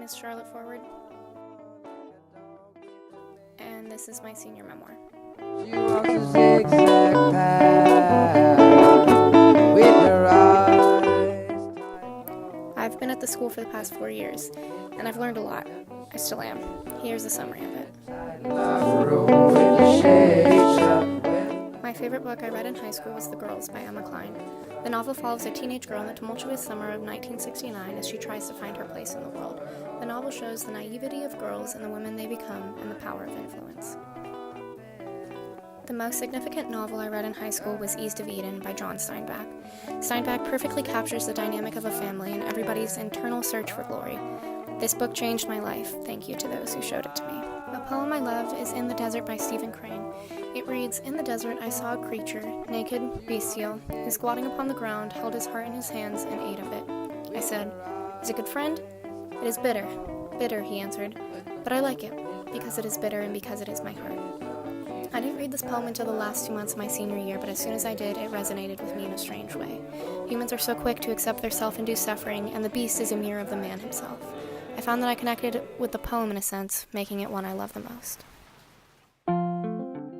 is Charlotte Forward, and this is my senior memoir. She walks a zigzag path with her eyes. I've been at the school for the past 4 years, and I've learned a lot. I still am. Here's a summary of it. My favorite book I read in high school was The Girls by Emma Cline. The novel follows a teenage girl in the tumultuous summer of 1969 as she tries to find her place in the world. The novel shows the naivety of girls and the women they become and the power of influence. The most significant novel I read in high school was East of Eden by John Steinbeck. Steinbeck perfectly captures the dynamic of a family and everybody's internal search for glory. This book changed my life. Thank you to those who showed it to me. A poem I love is In the Desert by Stephen Crane. It reads, "In the desert I saw a creature, naked, bestial, who squatting upon the ground held his heart in his hands and ate of it. I said, 'Is it good, friend?' 'It is bitter, bitter,' he answered, 'but I like it, because it is bitter and because it is my heart.'" I didn't read this poem until the last 2 months of my senior year, but as soon as I did, it resonated with me in a strange way. Humans are so quick to accept their self-induced suffering, and the beast is a mirror of the man himself. I found that I connected with the poem in a sense, making it one I love the most.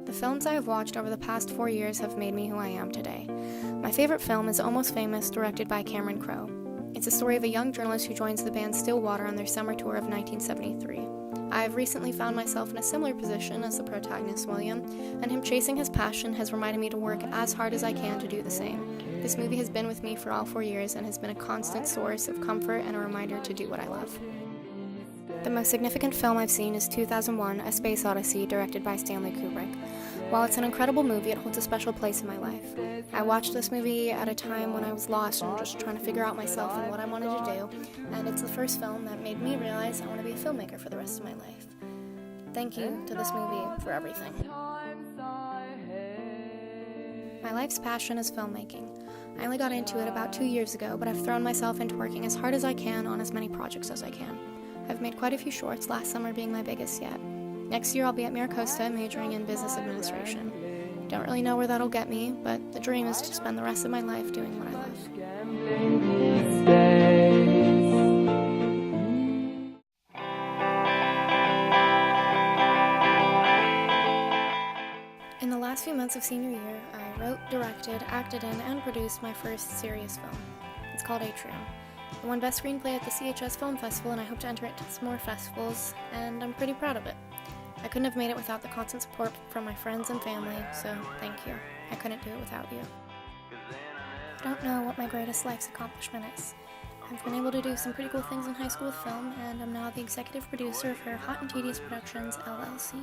The films I have watched over the past 4 years have made me who I am today. My favorite film is Almost Famous, directed by Cameron Crowe. It's a story of a young journalist who joins the band Stillwater on their summer tour of 1973. I have recently found myself in a similar position as the protagonist, William, and him chasing his passion has reminded me to work as hard as I can to do the same. This movie has been with me for all 4 years and has been a constant source of comfort and a reminder to do what I love. The most significant film I've seen is 2001: A Space Odyssey, directed by Stanley Kubrick. While it's an incredible movie, it holds a special place in my life. I watched this movie at a time when I was lost and just trying to figure out myself and what I wanted to do, and it's the first film that made me realize I want to be a filmmaker for the rest of my life. Thank you to this movie for everything. My life's passion is filmmaking. I only got into it about 2 years ago, but I've thrown myself into working as hard as I can on as many projects as I can. I've made quite a few shorts, last summer being my biggest yet. Next year I'll be at Miracosta majoring in business administration. Don't really know where that'll get me, but the dream is to spend the rest of my life doing what I love. In the last few months of senior year, I wrote, directed, acted in, and produced my first serious film. It's called Atrium. I won Best Screenplay at the CHS Film Festival, and I hope to enter it to some more festivals, and I'm pretty proud of it. I couldn't have made it without the constant support from my friends and family, so thank you. I couldn't do it without you. I don't know what my greatest life's accomplishment is. I've been able to do some pretty cool things in high school with film, and I'm now the executive producer for Hot and Tedious Productions, LLC.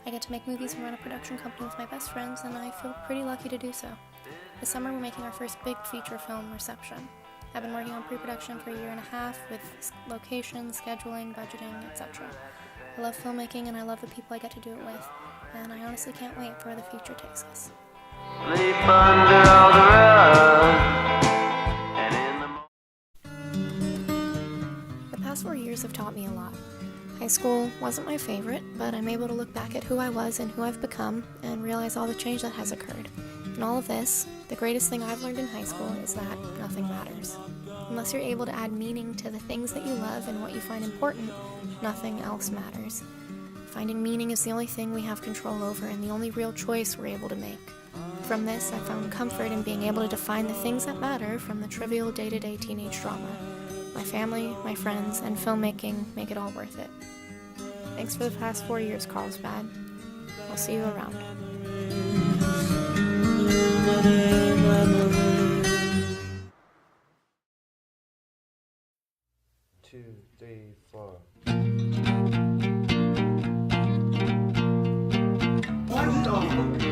I get to make movies and run a production company with my best friends, and I feel pretty lucky to do so. This summer we're making our first big feature film, Reception. I've been working on pre-production for 1.5 years with location, scheduling, budgeting, etc. I love filmmaking and I love the people I get to do it with, and I honestly can't wait for where the future takes us. Sleep under all the rug. The past 4 years have taught me a lot. High school wasn't my favorite, but I'm able to look back at who I was and who I've become and realize all the change that has occurred. In all of this, the greatest thing I've learned in high school is that nothing matters. Unless you're able to add meaning to the things that you love and what you find important, nothing else matters. Finding meaning is the only thing we have control over and the only real choice we're able to make. From this, I found comfort in being able to define the things that matter from the trivial day-to-day teenage drama. My family, my friends, and filmmaking make it all worth it. Thanks for the past 4 years, Carlsbad. I'll see you around. 2, 3, 4. One dog.